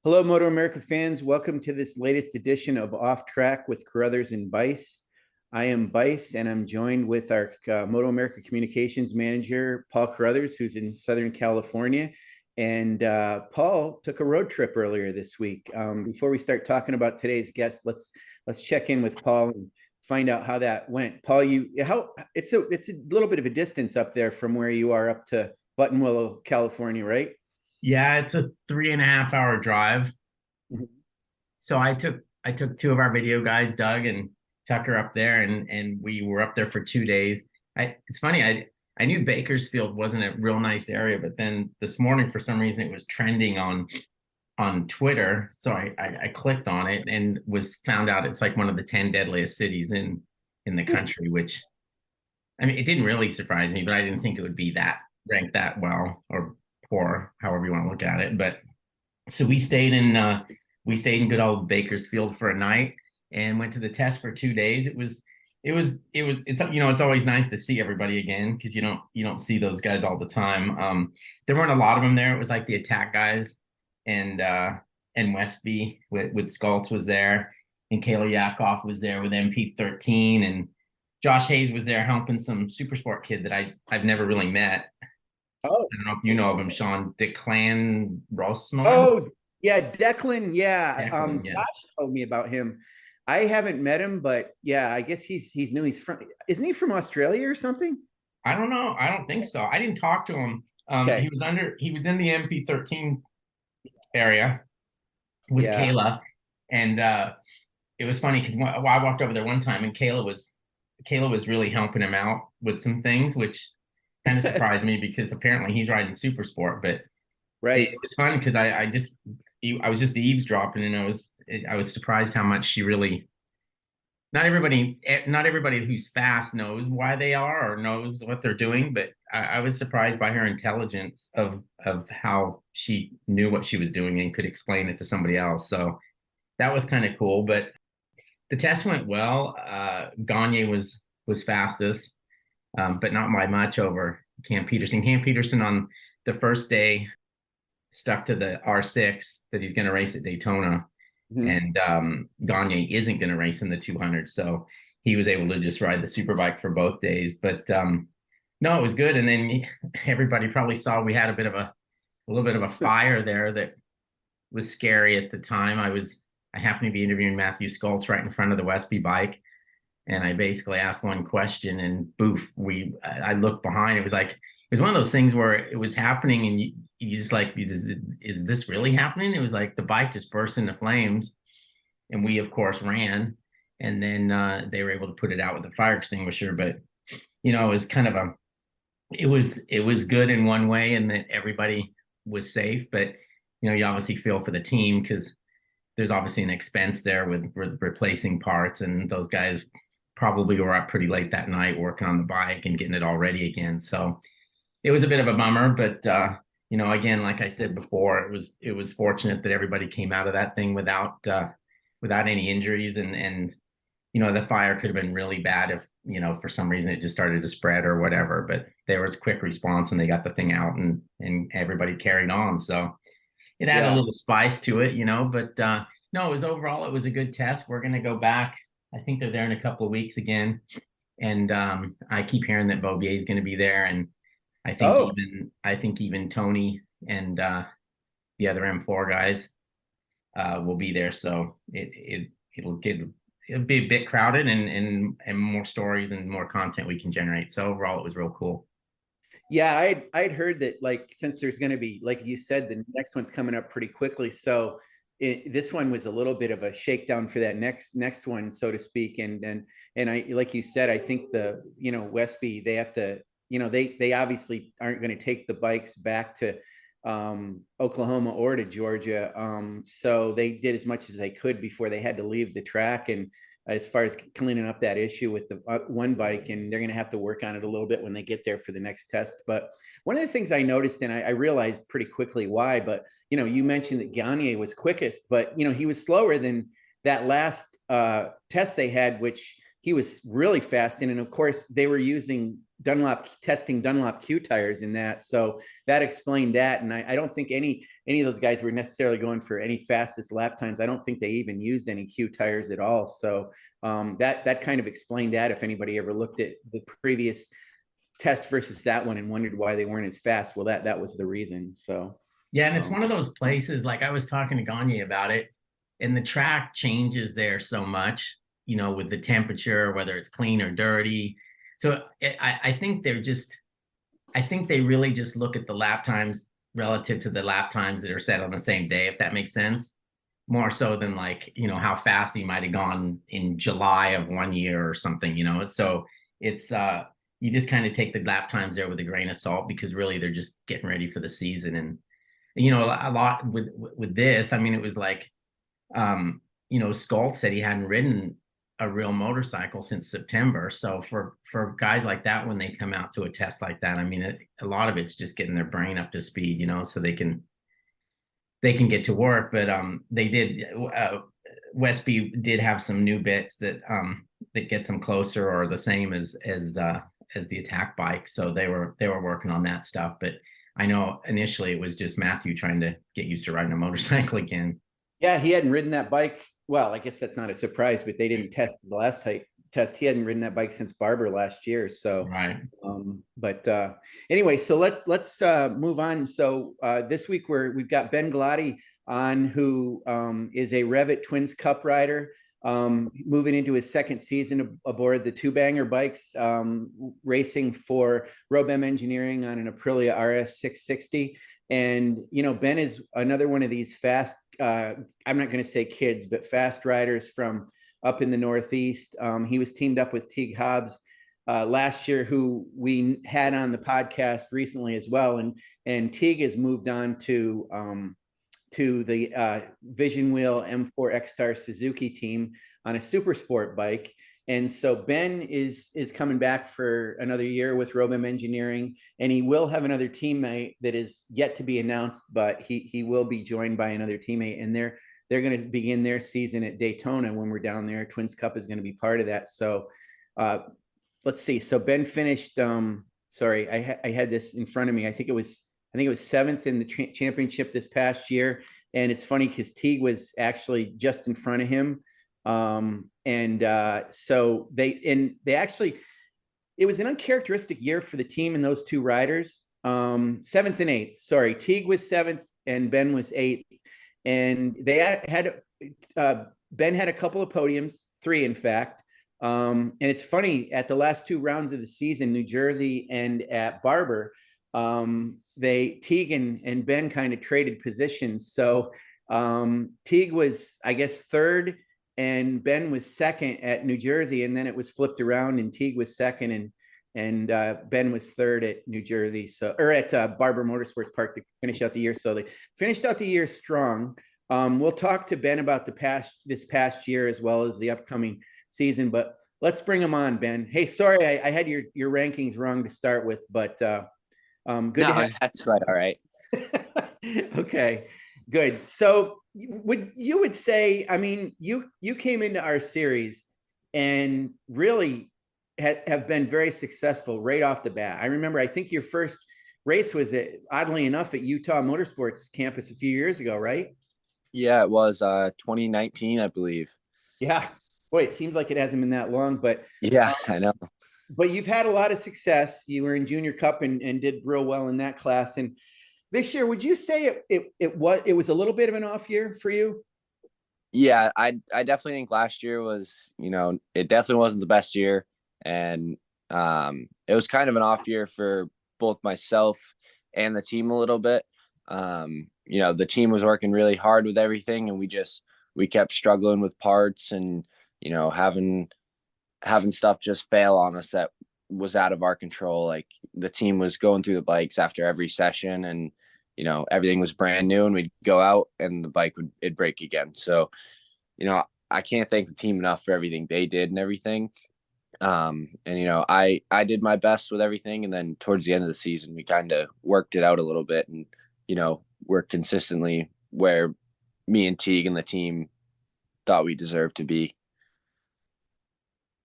Hello, MotoAmerica fans. Welcome to this latest edition of Off Track with Carruthers and Bice. I am Bice, and I'm joined with our MotoAmerica Communications Manager, Paul Carruthers, who's in Southern California. And Paul took a road trip earlier this week. Before we start talking about today's guest, let's check in with Paul and find out how that went. Paul, it's a little bit of a distance up there from where you are up to Buttonwillow, California, right? Yeah, it's a 3.5 hour drive. Mhm. So I took two of our video guys, Doug and Tucker, up there, and we were up there for 2 days. It's funny, I knew Bakersfield wasn't a real nice area, but then this morning for some reason it was trending on Twitter. So I clicked on it and was found out it's like one of the 10 deadliest cities in the country, which I mean it didn't really surprise me, but I didn't think it would be that ranked that well or poor, however you want to look at it. But so we stayed in good old Bakersfield for a night and went to the test for 2 days. It's always nice to see everybody again because you don't see those guys all the time. There weren't a lot of them there. It was like the attack guys and Westby with Skultz was there, and Kayla Yakov was there with MP13, and Josh Hayes was there helping some Supersport kid that I've never really met. Oh, I don't know if you know of him, Sean Declan Rossmore. Oh, yeah, Declan. Yeah. Declan, yeah. Josh told me about him. I haven't met him, but yeah, I guess he's new. Isn't he from Australia or something? I don't know. I don't think so. I didn't talk to him. Okay. He was in the MP13 area with Yeah. Kayla, and it was funny because I walked over there one time and Kayla was really helping him out with some things, which kind of surprised me because apparently he's riding super sport. But it Right. was fun because I was just eavesdropping, and I was surprised how much she really. Not everybody who's fast knows why they are or knows what they're doing, but I was surprised by her intelligence of how she knew what she was doing and could explain it to somebody else. So that was kind of cool. But the test went well. Gagne was fastest, but not by much over Cam Peterson. Cam Peterson on the first day stuck to the R6 that he's going to race at Daytona, Mhm. and Gagne isn't going to race in the 200, so he was able to just ride the superbike for both days. But no, it was good. And then everybody probably saw we had a little bit of a fire there that was scary at the time. I happened to be interviewing Matthew Skultz right in front of the Westby bike, and I basically asked one question, and boof, I looked behind. It was one of those things where it was happening, and you just like, is this really happening? It was like the bike just burst into flames, and we of course ran, and then they were able to put it out with the fire extinguisher. But it was kind of it was good in one way, and that everybody was safe. But you obviously feel for the team because there's obviously an expense there with replacing parts, and those guys probably were up pretty late that night working on the bike and getting it all ready again. So it was a bit of a bummer, but again, like I said before, it was fortunate that everybody came out of that thing without any injuries, and the fire could have been really bad if for some reason it just started to spread or whatever. But there was quick response, and they got the thing out, and everybody carried on. So it added a Yeah. little spice to it, But no, it was a good test. We're gonna go back. I think they're there in a couple of weeks again, and I keep hearing that Bobier is going to be there, and Oh, I think even Tony and the other M4 guys will be there. So it'll be a bit crowded, and more stories and more content we can generate. So overall, it was real cool. yeah. I'd heard that, like, since there's going to be, like you said, the next one's coming up pretty quickly. So this one was a little bit of a shakedown for that next one, so to speak. And I, like you said, I think Westby, they have to, they obviously aren't going to take the bikes back to Oklahoma or to Georgia. So they did as much as they could before they had to leave the track. And as far as cleaning up that issue with the one bike, and they're going to have to work on it a little bit when they get there for the next test. But one of the things I noticed, and I realized pretty quickly why, but you mentioned that Gagne was quickest, but he was slower than that last test they had, which he was really fast in. And of course, they were using testing Dunlop Q tires in that. So that explained that. And I don't think any of those guys were necessarily going for any fastest lap times. I don't think they even used any Q tires at all. So that kind of explained that, if anybody ever looked at the previous test versus that one and wondered why they weren't as fast. Well, that was the reason. So yeah, and it's one of those places, like I was talking to Gagne about it, and the track changes there so much, with the temperature, whether it's clean or dirty. So I think I think they really just look at the lap times relative to the lap times that are set on the same day, if that makes sense. More so than like, how fast he might have gone in July of one year or something, So it's you just kind of take the lap times there with a grain of salt, because really they're just getting ready for the season. And a lot with this, I mean, it was like Scalt said he hadn't ridden a real motorcycle since September. So for guys like that, when they come out to a test like that, I mean, a lot of it's just getting their brain up to speed, so they can get to work. But they did Westby did have some new bits that gets them closer or the same as the attack bike. So they were working on that stuff. But I know initially it was just Matthew trying to get used to riding a motorcycle again. Yeah, he hadn't ridden that bike. Well, I guess that's not a surprise, but they didn't test the last test. He hadn't ridden that bike since Barber last year. So, right. Anyway, so let's move on. So this week we've got Ben Gloddy on, who is a REV'IT Twins Cup rider, moving into his second season aboard the two banger bikes, racing for Robem Engineering on an Aprilia RS 660. And, Ben is another one of these fast, I'm not going to say kids, but fast riders from up in the Northeast. He was teamed up with Teague Hobbs last year, who we had on the podcast recently as well. And Teague has moved on to the Vision Wheel M4 X-Star Suzuki team on a super sport bike. And so Ben is coming back for another year with Robem Engineering, and he will have another teammate that is yet to be announced, but he will be joined by another teammate, and they're going to begin their season at Daytona when we're down there. Twins Cup is going to be part of that. So let's see. So Ben finished. Sorry, I had this in front of me. I think it was seventh in the championship this past year, and it's funny because Teague was actually just in front of him. So they actually, it was an uncharacteristic year for the team and those two riders. Seventh and eighth. Sorry, Teague was seventh and Ben was eighth, and they had Ben had a couple of podiums, three in fact. And it's funny, at the last two rounds of the season, New Jersey and at Barber, Teague and Ben kind of traded positions. So Teague was, I guess, third, and Ben was second at New Jersey, and then it was flipped around, and Teague was second, and Ben was third at New Jersey, or at Barber Motorsports Park to finish out the year. So they finished out the year strong. We'll talk to Ben about this past year as well as the upcoming season, but let's bring him on, Ben. Hey, sorry, I had your rankings wrong to start with, but good. No, that's quite all right. Okay, good. So you would say, I mean, you came into our series and really have been very successful right off the bat. I remember, I think your first race was oddly enough at Utah Motorsports campus a few years ago, right? Yeah, it was 2019, I believe. Yeah. Boy, it seems like it hasn't been that long, but yeah, I know. But you've had a lot of success. You were in Junior Cup and did real well in that class. And this year, would you say it was a little bit of an off year for you? Yeah, I definitely think last year was, it definitely wasn't the best year, and it was kind of an off year for both myself and the team a little bit. The team was working really hard with everything, and we kept struggling with parts and having stuff just fail on us that was out of our control. Like the team was going through the bikes after every session, and everything was brand new, and we'd go out and the bike it'd break again. So I can't thank the team enough for everything they did and everything. I did my best with everything, and then towards the end of the season we kind of worked it out a little bit, and we're consistently where me and Teague and the team thought we deserved to be.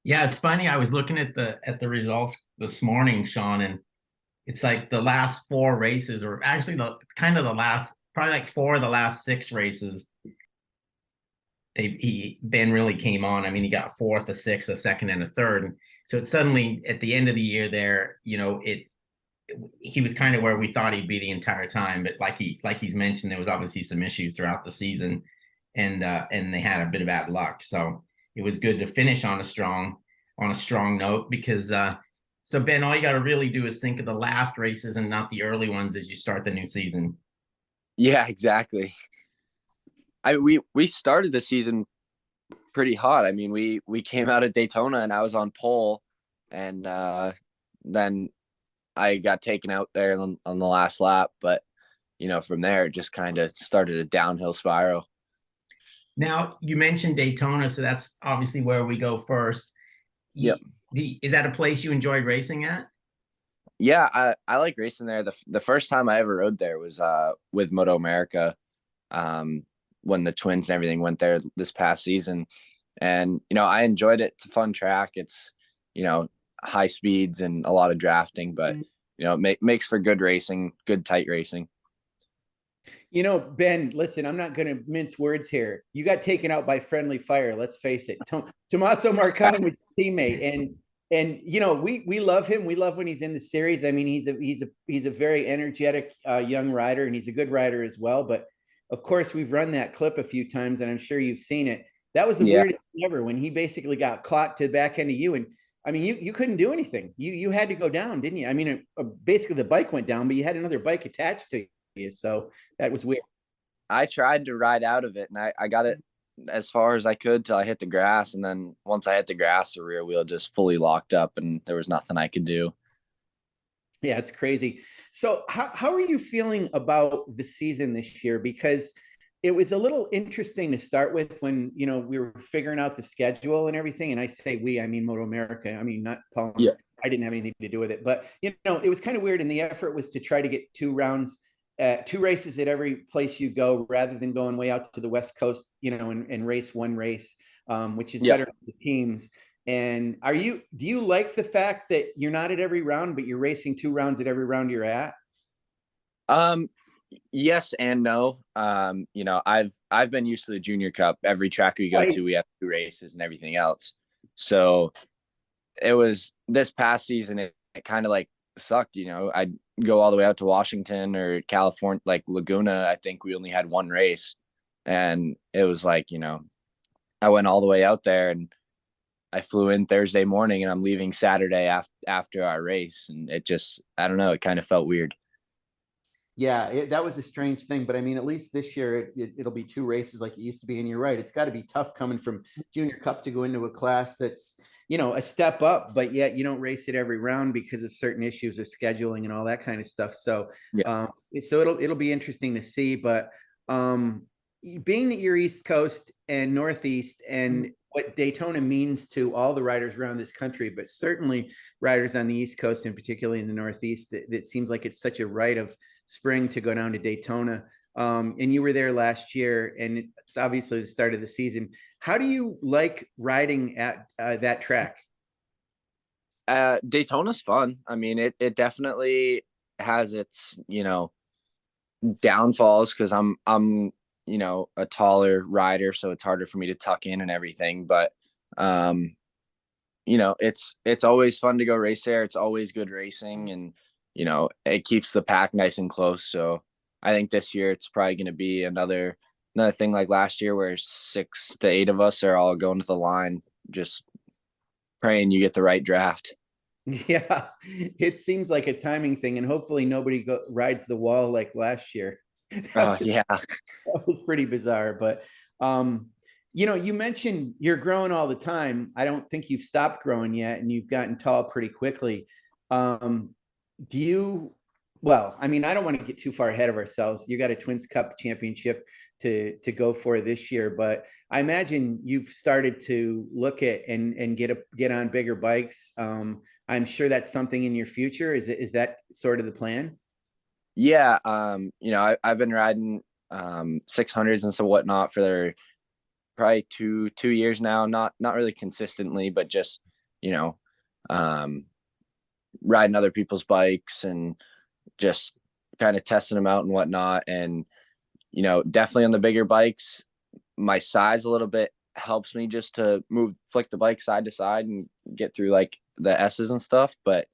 Yeah, it's funny. I was looking at the results this morning, Sean, and it's like the last four races, or actually the kind of the last, probably like four of the last six races, Ben really came on. I mean, he got fourth, a sixth, a second, and a third. So it suddenly at the end of the year there, he was kind of where we thought he'd be the entire time. But like he's mentioned, there was obviously some issues throughout the season, and they had a bit of bad luck. So it was good to finish on a strong note because so Ben, all you got to really do is think of the last races and not the early ones as you start the new season. Yeah, exactly. We started the season pretty hot. I mean, we came out at Daytona and I was on pole, and then I got taken out there on the last lap. But from there, it just kind of started a downhill spiral. Now you mentioned Daytona, so that's obviously where we go first. Yep. Is that a place you enjoyed racing at? Yeah, I like racing there. The first time I ever rode there was with MotoAmerica, when the twins and everything went there this past season. And I enjoyed it. It's a fun track. It's high speeds and a lot of drafting, but it makes for good racing, good tight racing. Ben, listen, I'm not going to mince words here. You got taken out by friendly fire. Let's face it. Tommaso Marcano was a teammate, and we love him. We love when he's in the series. I mean, he's a very energetic young rider, and he's a good rider as well. But of course, we've run that clip a few times, and I'm sure you've seen it. That was the weirdest thing ever when he basically got caught to the back end of you, and I mean, you couldn't do anything. You had to go down, didn't you? I mean, basically the bike went down, but you had another bike attached to you. So that was weird. I tried to ride out of it, and I got it as far as I could till I hit the grass. And then once I hit the grass, the rear wheel just fully locked up and there was nothing I could do. Yeah, it's crazy. So how are you feeling about the season this year? Because it was a little interesting to start with when, we were figuring out the schedule and everything. And I say we, I mean, MotoAmerica. I mean, not Paul. Yeah. I didn't have anything to do with it, but it was kind of weird. And the effort was to try to get two races at every place you go, rather than going way out to the West Coast, and race one race, which is better for the teams. And do you like the fact that you're not at every round, but you're racing two rounds at every round you're at? Yes and no. I've been used to the Junior Cup. Every track we go to, we have two races and everything else. So it was this past season, it kind of like sucked. I'd go all the way out to Washington or California, like Laguna. I think we only had one race, and it was like, I went all the way out there and I flew in Thursday morning and I'm leaving Saturday after our race. And it just, I don't know, it kind of felt weird. Yeah, that was a strange thing, but I mean, at least this year it'll be two races like it used to be. And you're right, it's got to be tough coming from Junior Cup to go into a class that's a step up, but yet you don't race it every round because of certain issues of scheduling and all that kind of stuff. So it'll be interesting to see. But being that you're East Coast and Northeast, and what Daytona means to all the riders around this country, but certainly riders on the East Coast and particularly in the Northeast, it seems like it's such a rite of spring to go down to Daytona. And you were there last year, and it's obviously the start of the season. How do you like riding at that track? Daytona's fun. I mean, it definitely has its, downfalls because I'm a taller rider, so it's harder for me to tuck in and everything. But it's always fun to go race there. It's always good racing, and it keeps the pack nice and close. So I think this year it's probably going to be another thing like last year, where 6 to 8 of us are all going to the line, just praying you get the right draft. Yeah, it seems like a timing thing, and hopefully nobody rides the wall like last year. Yeah, that was pretty bizarre. But you mentioned you're growing all the time. I don't think you've stopped growing yet, and you've gotten tall pretty quickly. Well, I mean, I don't want to get too far ahead of ourselves. You got a Twins Cup championship to go for this year, but I imagine you've started to look at and get on bigger bikes. I'm sure that's something in your future. Is that sort of the plan? Yeah. I've been riding 600s and so whatnot for probably two years now. Not really consistently, but just you know, riding other people's bikes and just kind of testing them out and whatnot. And, definitely on the bigger bikes, my size a little bit helps me just to flick the bike side to side and get through like the S's and stuff. But,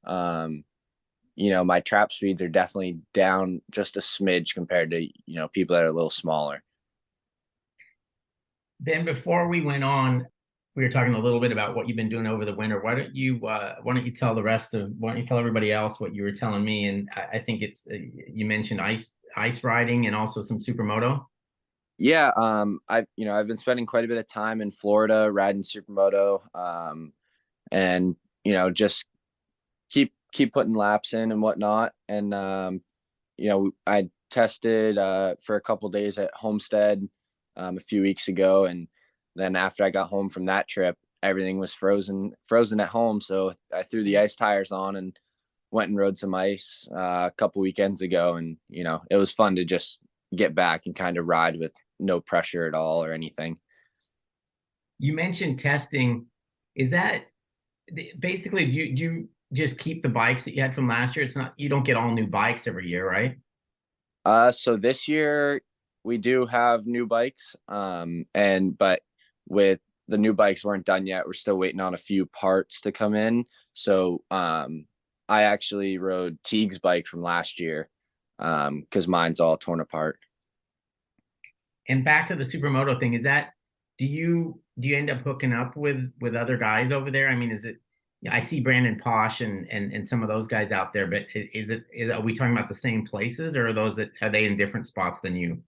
my trap speeds are definitely down just a smidge compared to, people that are a little smaller. Ben, before we went on, we were talking a little bit about what you've been doing over the winter. Why don't you tell everybody else what you were telling me? And I think it's you mentioned ice riding and also some supermoto. Yeah, I've been spending quite a bit of time in Florida riding supermoto, and just keep putting laps in and whatnot. And I tested for a couple days at Homestead a few weeks ago, and then after I got home from that trip, everything was frozen at home. So I threw the ice tires on and went and rode some ice a couple weekends ago, and it was fun to just get back and kind of ride with no pressure at all or anything. You mentioned testing. Is that basically, do you just keep the bikes that you had from last year? It's not, you don't get all new bikes every year, right? So this year we do have new bikes, but with the new bikes weren't done yet. We're still waiting on a few parts to come in. So I actually rode Teague's bike from last year because mine's all torn apart. And back to the supermoto thing, is that, do you end up hooking up with other guys over there? I mean, is it, I see Brandon Posh and some of those guys out there, but are we talking about the same places, or are they in different spots than you?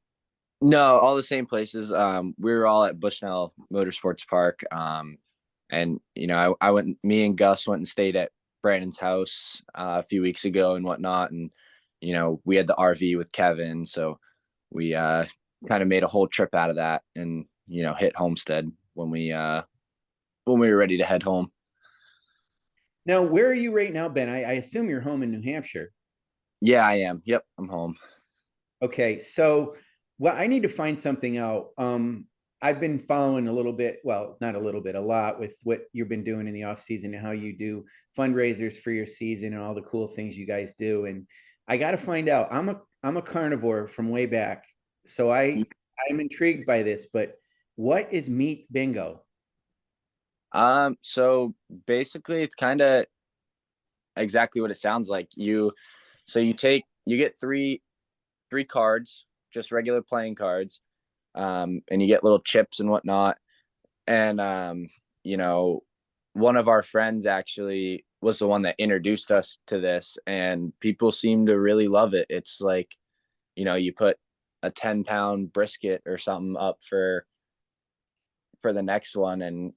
No, all the same places. We were all at Bushnell Motorsports Park. And me and Gus went and stayed at Brandon's house a few weeks ago and whatnot. And, we had the RV with Kevin. So we kind of made a whole trip out of that and, hit Homestead when we were ready to head home. Now, where are you right now, Ben? I assume you're home in New Hampshire. Yeah, I am. Yep, I'm home. Okay, so I need to find something out. I've been following a little bit, well, not a little bit, a lot with what you've been doing in the off season and how you do fundraisers for your season and all the cool things you guys do. And I got to find out. I'm a carnivore from way back, so I'm intrigued by this. But what is meat bingo? So basically it's kind of exactly what it sounds like. You get three cards, just regular playing cards. And you get little chips and whatnot. And, one of our friends actually was the one that introduced us to this, and people seem to really love it. It's like, you put a 10-pound brisket or something up for the next one. And,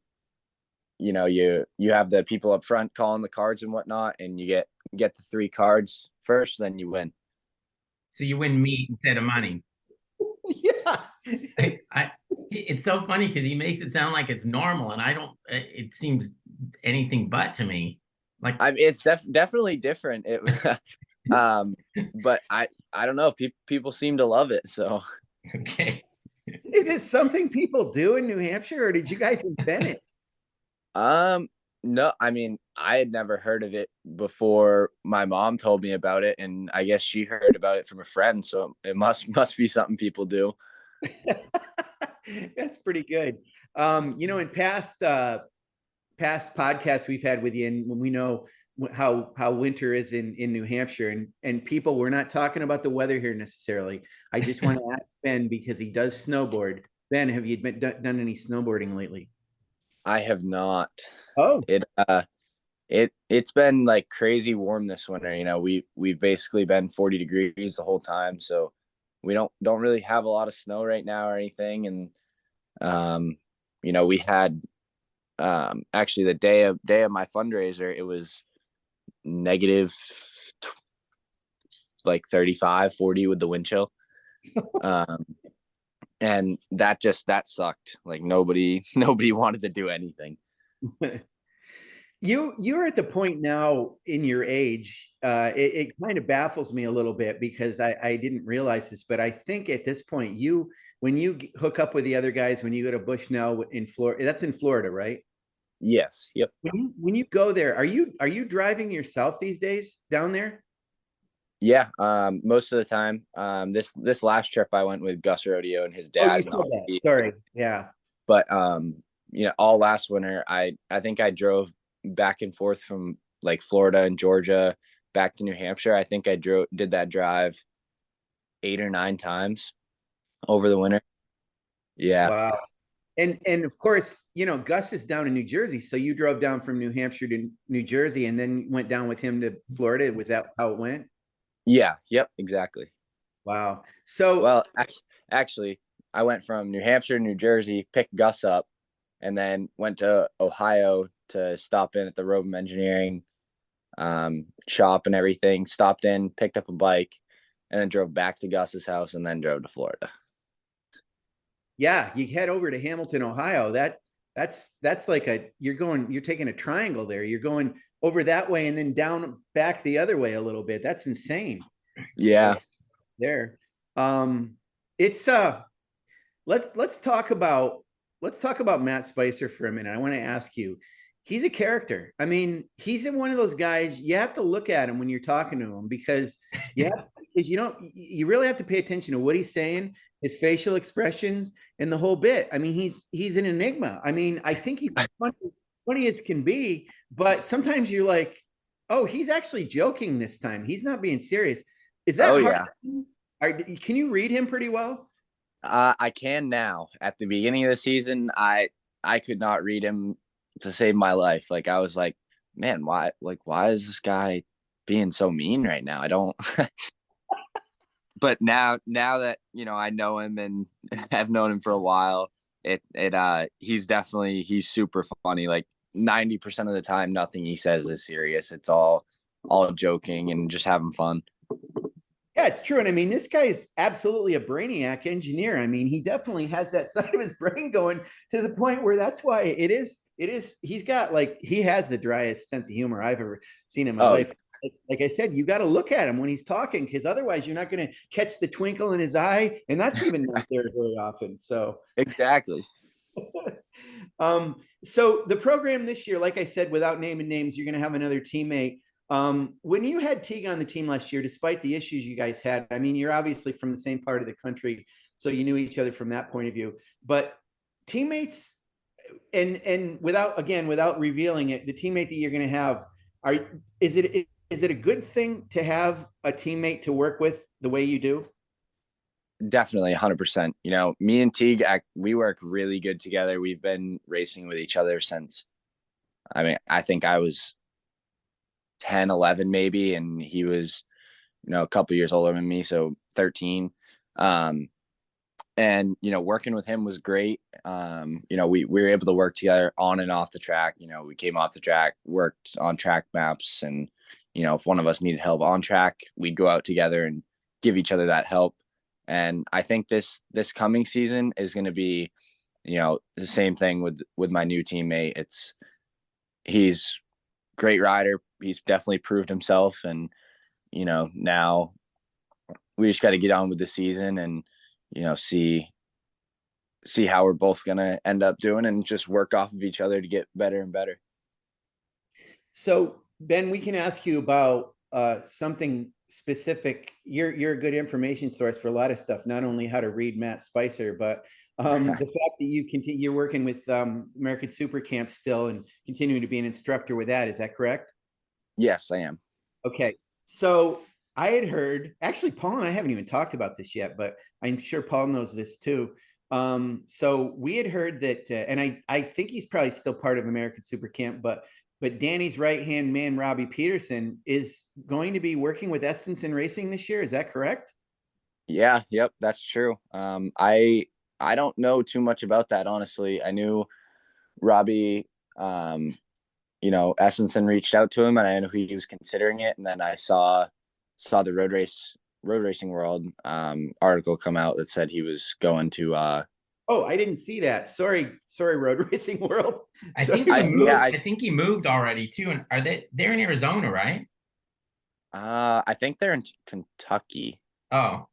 you have the people up front calling the cards and whatnot, and you get the 3 cards first, then you win. So you win meat instead of money. Yeah. It's so funny because he makes it sound like it's normal, and it seems anything but to me. Like, it's definitely different. But I don't know. People seem to love it. So. Okay. Is it something people do in New Hampshire, or did you guys invent it? No, I mean, I had never heard of it before my mom told me about it, and I guess she heard about it from a friend, so it must be something people do. That's pretty good. In past podcasts we've had with you, and when we know how winter is in New Hampshire, and people, we're not talking about the weather here necessarily. I just want to ask Ben, because he does snowboard. Ben, have you done any snowboarding lately? I have not. Oh, it's been like crazy warm this winter. We've basically been 40 degrees the whole time, so we don't really have a lot of snow right now or anything. And we had actually the day of my fundraiser, it was negative like 35, 40 with the wind chill. And that sucked. Like nobody wanted to do anything. You're at the point now in your age, it kind of baffles me a little bit, because I didn't realize this, but I think at this point, when you hook up with the other guys, when you go to Bushnell in Florida, that's in Florida, right? Yes. Yep. When you go there, are you driving yourself these days down there? Yeah. Most of the time. This last trip I went with Gus Rodeo and his Oh, you dad and said that. Ollie. Sorry. Yeah. But all last winter I think I drove back and forth from like Florida and Georgia back to New Hampshire. I think I did that drive 8 or 9 times over the winter. Yeah. Wow. And of course, Gus is down in New Jersey, so you drove down from New Hampshire to New Jersey and then went down with him to Florida. Was that how it went? Yeah. Yep. Exactly. Wow. So Well, actually, I went from New Hampshire to New Jersey, picked Gus up, and then went to Ohio to stop in at the Robem Engineering shop and everything. Stopped in, picked up a bike, and then drove back to Gus's house, and then drove to Florida. yeah, you head over to Hamilton, Ohio. That's like you're taking a triangle there. You're going over that way and then down back the other way a little bit. That's insane. Yeah. There. It's let's talk about Matt Spicer for a minute. I want to ask you, he's a character. I mean, he's one of those guys you have to look at him when you're talking to him because you really have to pay attention to what he's saying, his facial expressions, and the whole bit. I mean, he's an enigma. I mean, I think he's funny as can be, but sometimes you're like, oh, he's actually joking this time. He's not being serious. Is that hard? Yeah. Can you read him pretty well? I can now. At the beginning of the season, I could not read him to save my life. Like I was like, man, why is this guy being so mean right now? I don't. But now that I know him and have known him for a while, he's super funny. Like 90% of the time, nothing he says is serious. It's all joking and just having fun. Yeah, it's true. And I mean, this guy is absolutely a brainiac engineer. I mean, he definitely has that side of his brain going to the point where that's why it is, he has the driest sense of humor I've ever seen in my life. Like I said, you got to look at him when he's talking, because otherwise you're not going to catch the twinkle in his eye. And that's even not there very often. So exactly. So the program this year, like I said, without naming names, you're going to have another teammate. When you had Teague on the team last year, despite the issues you guys had, I mean, you're obviously from the same part of the country, so you knew each other from that point of view. But teammates, and without revealing it, the teammate that you're going to have, is it a good thing to have a teammate to work with the way you do? Definitely 100%. Me and Teague, we work really good together. We've been racing with each other since, I think I was 10, 11 maybe, and he was a couple years older than me, so 13. And working with him was great. We were able to work together on and off the track. We came off the track, worked on track maps, and if one of us needed help on track, we'd go out together and give each other that help. And I think this coming season is going to be the same thing with my new teammate. He's great rider. He's definitely proved himself, and now we just got to get on with the season and see how we're both gonna end up doing, and just work off of each other to get better and better. So Ben, we can ask you about something specific. You're a good information source for a lot of stuff, not only how to read Matt Spicer, but the fact that you're working with American Super Camp still and continuing to be an instructor with that. Is that correct? Yes, I am. Okay. So I had heard, actually, Paul and I haven't even talked about this yet, but I'm sure Paul knows this too. So we had heard that, and I think he's probably still part of American Super Camp, but Danny's right-hand man, Robbie Peterson, is going to be working with Estenson Racing this year. Is that correct? Yeah, yep, that's true. I don't know too much about that, honestly. I knew Robbie, Estenson reached out to him, and I knew he was considering it. And then I saw the Road Racing World article come out that said he was going to. Oh, I didn't see that. Sorry, Road Racing World. I think he moved already too. And they're in Arizona, right? I think they're in Kentucky. Oh,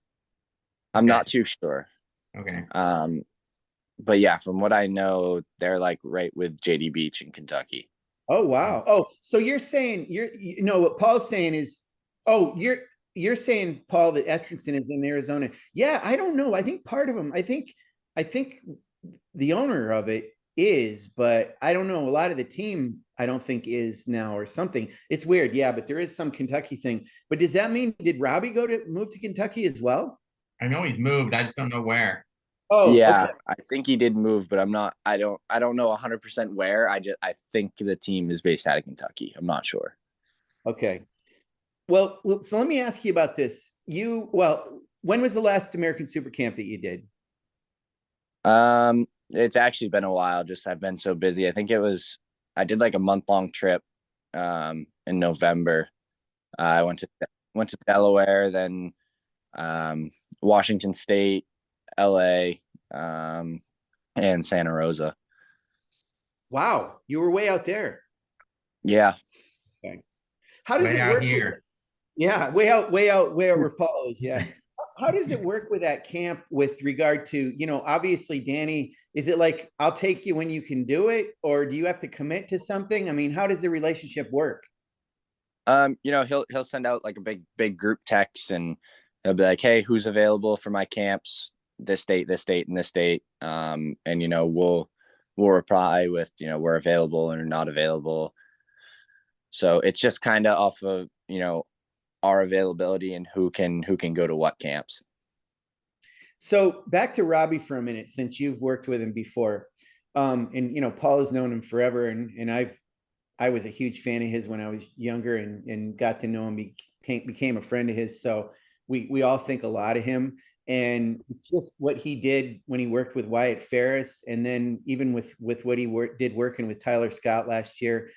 I'm not too sure. Okay. but yeah, from what I know, they're like right with JD Beach in Kentucky. Oh wow. Oh, so you're saying you know what Paul's saying is, oh, you're saying, Paul, that Estenson is in Arizona. Yeah, I don't know. I think part of them, I think the owner of it is, but I don't know. A lot of the team, I don't think is now or something. It's weird, yeah, but there is some Kentucky thing. But does that mean did Robbie move to Kentucky as well? I know he's moved. I just don't know where. Oh, okay. Yeah, I think he did move, but I don't know 100% where. I think the team is based out of Kentucky. I'm not sure. Okay. Well, so let me ask you about this. When was the last American Super Camp that you did? It's actually been a while. Just I've been so busy. I did like a month-long trip in November. I went to Delaware, then Washington State, LA, and Santa Rosa. Wow, you were way out there. Yeah. Okay. How does Way it out work? here. Yeah, way out where Paul is. Yeah. How does it work with that camp with regard to, obviously, Danny, is it like, I'll take you when you can do it, or do you have to commit to something? I mean, how does the relationship work? He'll send out like a big group text, and he'll be like, "Hey, who's available for my camps? This date, this date, and this date." And we'll reply with, we're available and not available. So it's just kind of off of, our availability and who can go to what camps. So back to Robbie for a minute, since you've worked with him before. And Paul has known him forever, and I was a huge fan of his when I was younger, and got to know him, became a friend of his. So we all think a lot of him, and it's just what he did when he worked with Wyatt Ferris, and then even with what he did working with Tyler Scott last year.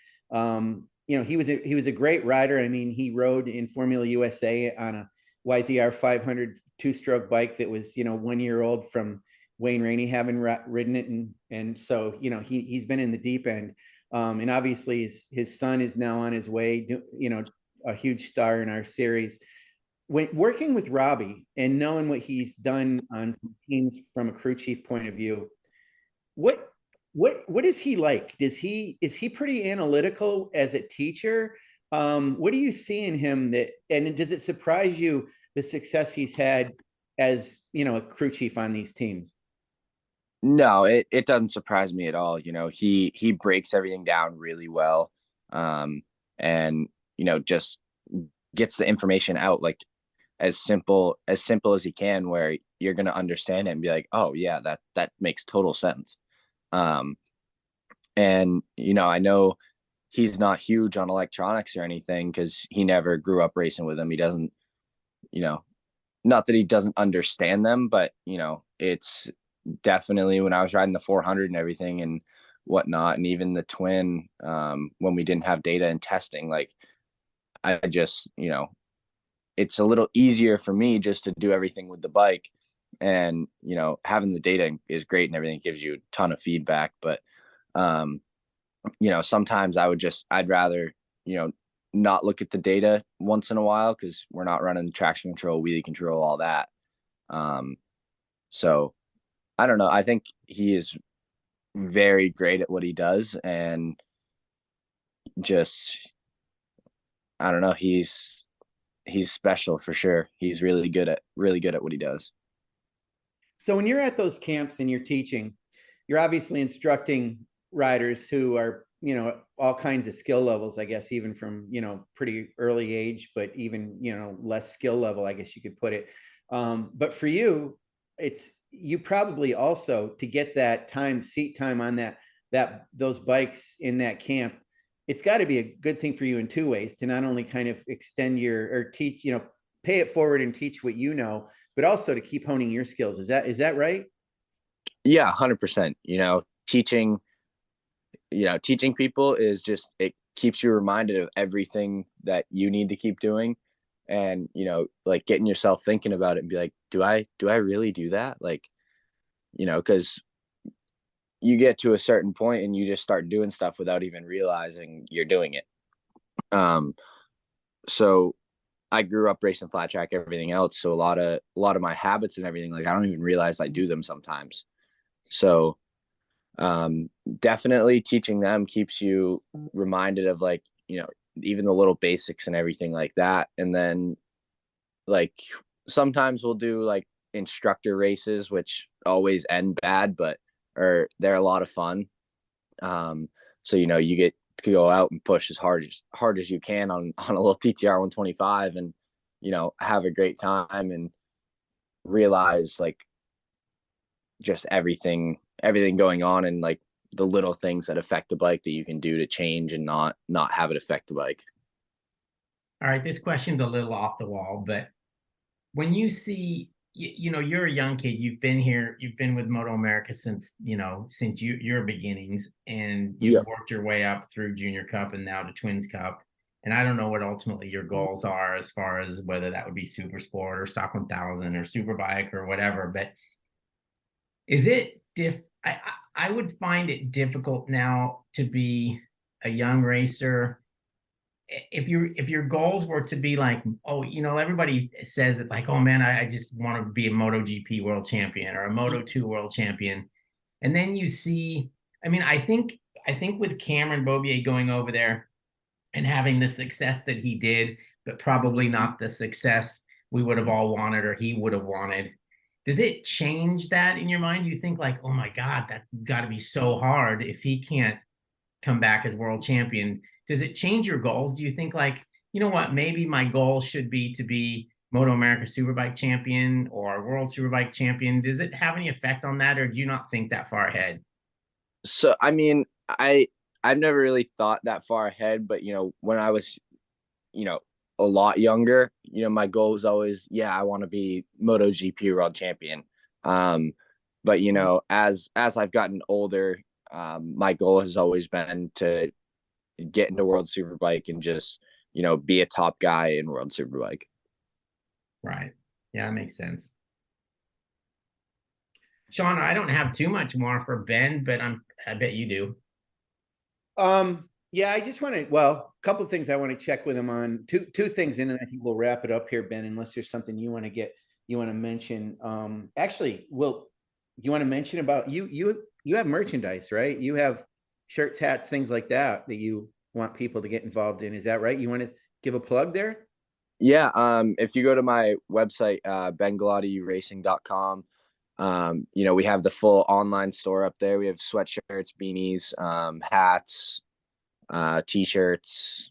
He was a great rider. I mean, he rode in Formula USA on a YZR 500 two-stroke bike that was 1 year old from Wayne Rainey having ridden it, and so he's been in the deep end. And obviously his son is now on his way, a huge star in our series. When working with Robbie and knowing what he's done on some teams from a crew chief point of view, what what is he like? Is he pretty analytical as a teacher? What do you see in him and does it surprise you the success he's had as a crew chief on these teams? No, it doesn't surprise me at all. He breaks everything down really well, and just gets the information out like as simple as he can, where you're gonna understand it and be like, oh yeah, that makes total sense. Um, and I know he's not huge on electronics or anything because he never grew up racing with them. He doesn't, not that he doesn't understand them, but it's definitely when I was riding the 400 and everything and whatnot, and even the twin, when we didn't have data and testing, like I just, it's a little easier for me just to do everything with the bike, and having the data is great and everything, gives you a ton of feedback, but sometimes I'd rather not look at the data once in a while because we're not running traction control, wheelie control, all that. So I don't know. I think he is very great at what he does, and just I don't know. He's special for sure. He's really good at what he does. So when you're at those camps and you're teaching, you're obviously instructing riders who are, all kinds of skill levels, I guess, even from, pretty early age, but even, less skill level, I guess you could put it. But for you, you probably also, to get that seat time on those bikes in that camp, it's got to be a good thing for you in two ways, to not only kind of extend or teach, pay it forward and teach what but also to keep honing your skills. Is that right? Yeah, 100%. Teaching people is just, it keeps you reminded of everything that you need to keep doing, and like getting yourself thinking about it and be like, do I really do that? Like, because you get to a certain point and you just start doing stuff without even realizing you're doing it. So I grew up racing flat track, everything else, so a lot of my habits and everything, like I don't even realize I do them sometimes. So definitely teaching them keeps you reminded of, like, even the little basics and everything like that. And then, like, sometimes we'll do like instructor races, which always end bad, but they're a lot of fun. So you get to go out and push as hard as you can on a little TTR 125, and have a great time and realize, like, just everything going on, and like the little things that affect the bike that you can do to change and not have it affect the bike. All right, this question's a little off the wall, but when you see, you're a young kid, you've been here, you've been with MotoAmerica since, since your beginnings, and Yeah. you've worked your way up through Junior Cup and now to Twins Cup. And I don't know what ultimately your goals are, as far as whether that would be Super Sport or Stock 1000 or Superbike or whatever, but is it I would find it difficult now to be a young racer if your goals were to be like, oh, everybody says it like, oh man, I just want to be a MotoGP world champion or a Moto2 world champion. And then you see, I mean, I think with Cameron Bobier going over there and having the success that he did, but probably not the success we would have all wanted or he would have wanted. Does it change that in your mind? You think like, oh my God, that's got to be so hard if he can't come back as world champion. Does it change your goals? Do you think like, you know what, maybe my goal should be to be MotoAmerica Superbike champion or World Superbike champion? Does it have any effect on that, or do you not think that far ahead? So I mean, I've never really thought that far ahead, but when I was you know a lot younger, my goal was always, yeah, I want to be MotoGP world champion. But as I've gotten older, my goal has always been to get into World Superbike and just be a top guy in World Superbike. Right. Yeah, that makes sense. Sean, I don't have too much more for Ben, but I bet you do. Yeah, I just want to, well, a couple of things I want to check with him on. Two things, and then I think we'll wrap it up here, Ben, unless there's something you want to mention. Actually, you want to mention about you have merchandise, right? You have shirts, hats, things like that you want people to get involved in. Is that right? You want to give a plug there? Yeah. If you go to my website, bengloddy.racing.com, we have the full online store up there. We have sweatshirts, beanies, hats, t-shirts,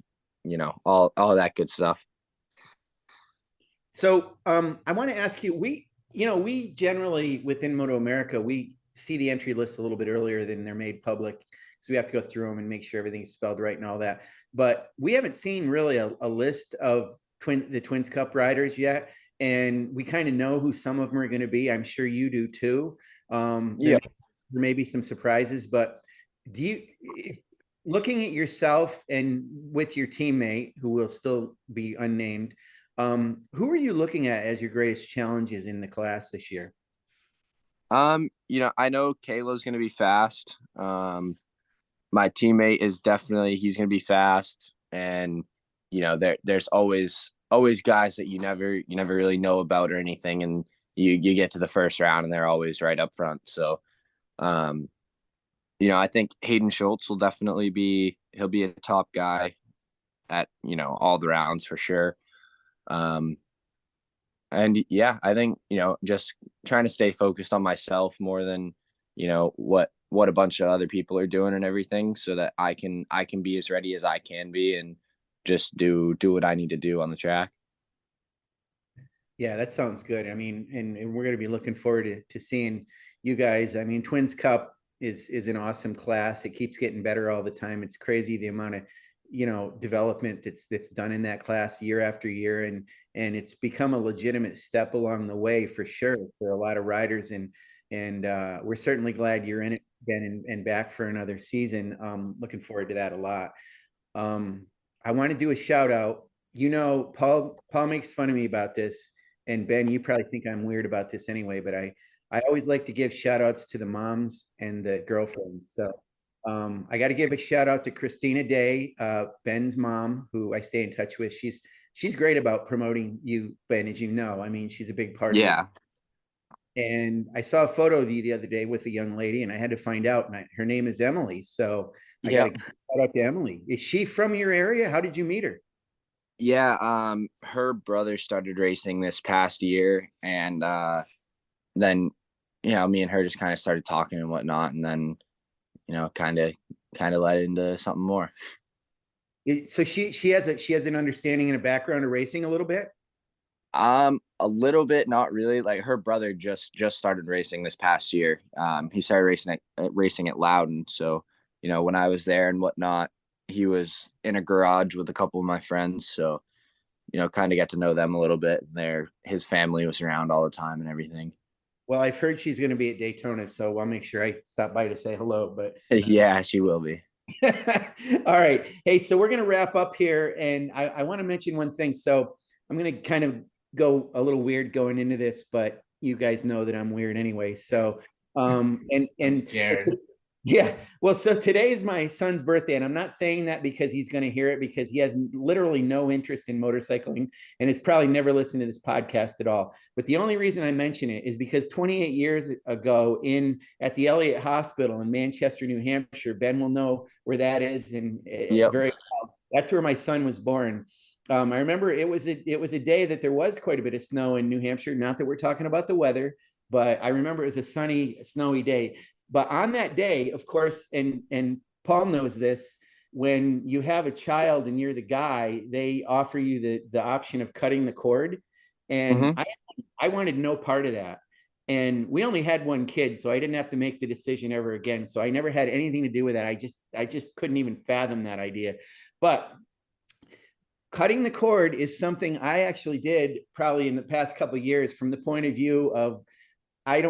all that good stuff. So I want to ask you, we generally within MotoAmerica, we see the entry lists a little bit earlier than they're made public. So we have to go through them and make sure everything's spelled right and all that. But we haven't seen really a list of the Twins Cup riders yet. And we kind of know who some of them are going to be. I'm sure you do too. There may be some surprises, but looking at yourself and with your teammate, who will still be unnamed, who are you looking at as your greatest challenges in the class this year? I know Kalo's going to be fast. My teammate is he's going to be fast, and there's always guys that you never really know about or anything, and you get to the first round and they're always right up front. So I think Hayden Schultz will definitely he'll be a top guy at all the rounds for sure. And yeah, I think just trying to stay focused on myself more than what a bunch of other people are doing and everything, so that I can be as ready as I can be and just do what I need to do on the track. Yeah, that sounds good. I mean, and we're going to be looking forward to seeing you guys. I mean, Twins Cup is an awesome class. It keeps getting better all the time. It's crazy the amount of development that's done in that class year after year, and it's become a legitimate step along the way for sure for a lot of riders, and we're certainly glad you're in it, Ben, and back for another season. Looking forward to that a lot. I want to do a shout out. Paul makes fun of me about this, and Ben, you probably think I'm weird about this anyway, but I always like to give shout outs to the moms and the girlfriends. So I got to give a shout out to Christina Day, Ben's mom, who I stay in touch with. She's great about promoting you, Ben, as you know. I mean, she's a big part of it. And I saw a photo of you the other day with a young lady, and I had to find out. And her name is Emily. So I got to Yep. shout out to Emily. Is she from your area? How did you meet her? Yeah, her brother started racing this past year, and then me and her just kind of started talking and whatnot, and then kind of led into something more. So she has an understanding and a background of racing a little bit. A little bit, not really. Like her brother just started racing this past year. He started racing at Loudon. So, when I was there and whatnot, he was in a garage with a couple of my friends. So, kind of got to know them a little bit. His family was around all the time and everything. Well, I've heard she's going to be at Daytona, so I'll make sure I stop by to say hello. But Yeah, she will be. all right. Hey, so we're going to wrap up here, and I want to mention one thing. So I'm going to kind of go a little weird going into this, but you guys know that I'm weird anyway. So, and scared. yeah, well, so today is my son's birthday, and I'm not saying that because he's going to hear it, because he has literally no interest in motorcycling and has probably never listened to this podcast at all. But the only reason I mention it is because 28 years ago at the Elliott Hospital in Manchester, New Hampshire, Ben will know where that is, and Yep. that's where my son was born. I remember it was a day that there was quite a bit of snow in New Hampshire. Not that we're talking about the weather, but I remember it was a sunny, snowy day. But on that day, of course, and Paul knows this, when you have a child and you're the guy, they offer you the option of cutting the cord. And Mm-hmm. I wanted no part of that. And we only had one kid, so I didn't have to make the decision ever again. So I never had anything to do with that. I just couldn't even fathom that idea. But cutting the cord is something I actually did probably in the past couple of years, from the point of view of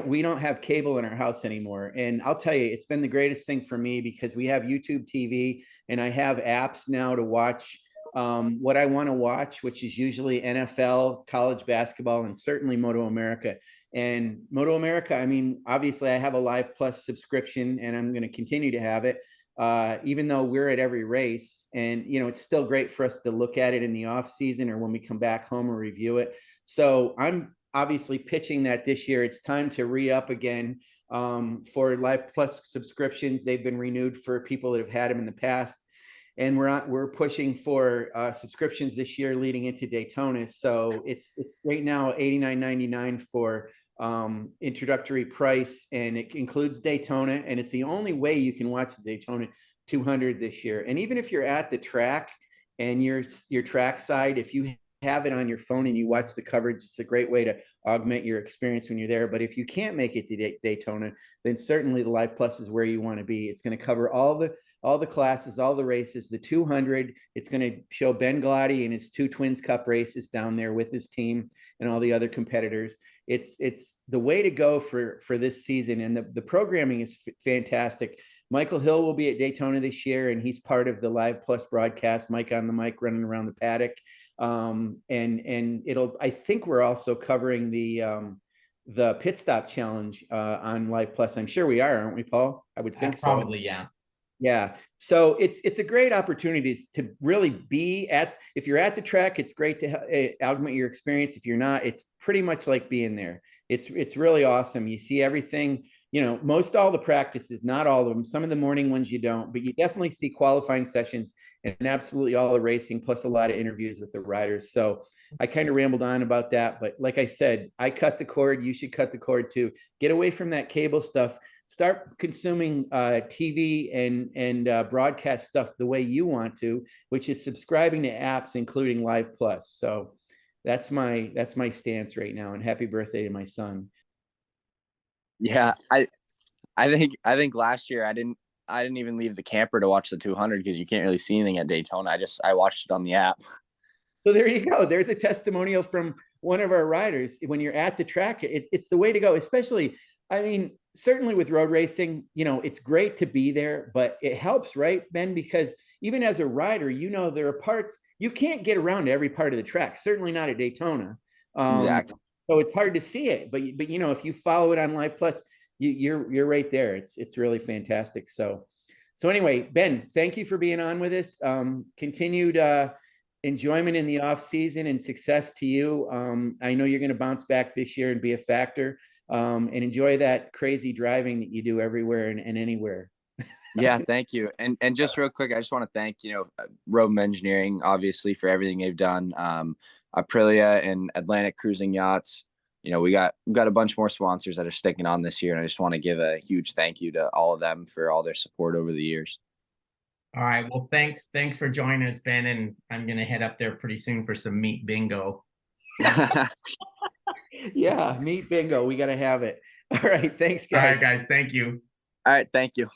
we don't have cable in our house anymore. And I'll tell you, it's been the greatest thing for me, because we have YouTube TV and I have apps now to watch what I want to watch, which is usually NFL, college basketball, and certainly MotoAmerica. And MotoAmerica, I mean, obviously I have a Live Plus subscription and I'm going to continue to have it. Even though we're at every race, and it's still great for us to look at it in the off season or when we come back home or review it. So I'm obviously pitching that this year. It's time to re-up again for Live Plus subscriptions. They've been renewed for people that have had them in the past, and we're pushing for subscriptions this year leading into Daytona. So it's right now $89.99 for introductory price, and it includes Daytona, and it's the only way you can watch the Daytona 200 this year. And even if you're at the track and your track side, if you have it on your phone and you watch the coverage, it's a great way to augment your experience when you're there. But if you can't make it to Daytona, then certainly the Live Plus is where you want to be. It's going to cover all the classes, all the races, the 200. It's going to show Ben Gloddy and his 2 Twins Cup races down there with his team and all the other competitors. It's the way to go for this season, and the programming is fantastic. Michael Hill will be at Daytona this year, and he's part of the Live Plus broadcast, Mike on the mic, running around the paddock. And I think we're also covering the pit stop challenge on Live Plus. I'm sure we are, aren't we, Paul? I would think so. Probably, yeah. Yeah. So it's a great opportunity to really be if you're at the track, it's great to augment your experience. If you're not, it's pretty much like being there. It's really awesome. You see everything, most all the practices, not all of them. Some of the morning ones you don't, but you definitely see qualifying sessions and absolutely all the racing, plus a lot of interviews with the riders. So I kind of rambled on about that, but like I said, I cut the cord. You should cut the cord too. Get away from that cable stuff. Start consuming TV and broadcast stuff the way you want to, which is subscribing to apps, including Live Plus. So that's my stance right now. And happy birthday to my son. Yeah, I think last year I didn't even leave the camper to watch the 200 because you can't really see anything at Daytona. I watched it on the app. So there you go. There's a testimonial from one of our riders. When you're at the track, it's the way to go, especially, I mean, certainly with road racing, it's great to be there, but it helps, right, Ben? Because even as a rider, there are parts you can't get around to every part of the track, certainly not at Daytona. Exactly. So it's hard to see it, but if you follow it on Live Plus, you're right there. It's really fantastic. So anyway, Ben, thank you for being on with us. Continued enjoyment in the off season and success to you. I know you're going to bounce back this year and be a factor. and enjoy that crazy driving that you do everywhere and anywhere. Yeah, thank you. And just real quick, I just want to thank, Robem Engineering, obviously, for everything they've done. Aprilia and Atlantic Cruising Yachts. We got a bunch more sponsors that are sticking on this year, and I just want to give a huge thank you to all of them for all their support over the years. All right. Well, thanks for joining us, Ben. And I'm gonna head up there pretty soon for some meat bingo. Yeah, meat bingo. We got to have it. All right. Thanks, All right, guys. guys. Thank you. All right, thank you.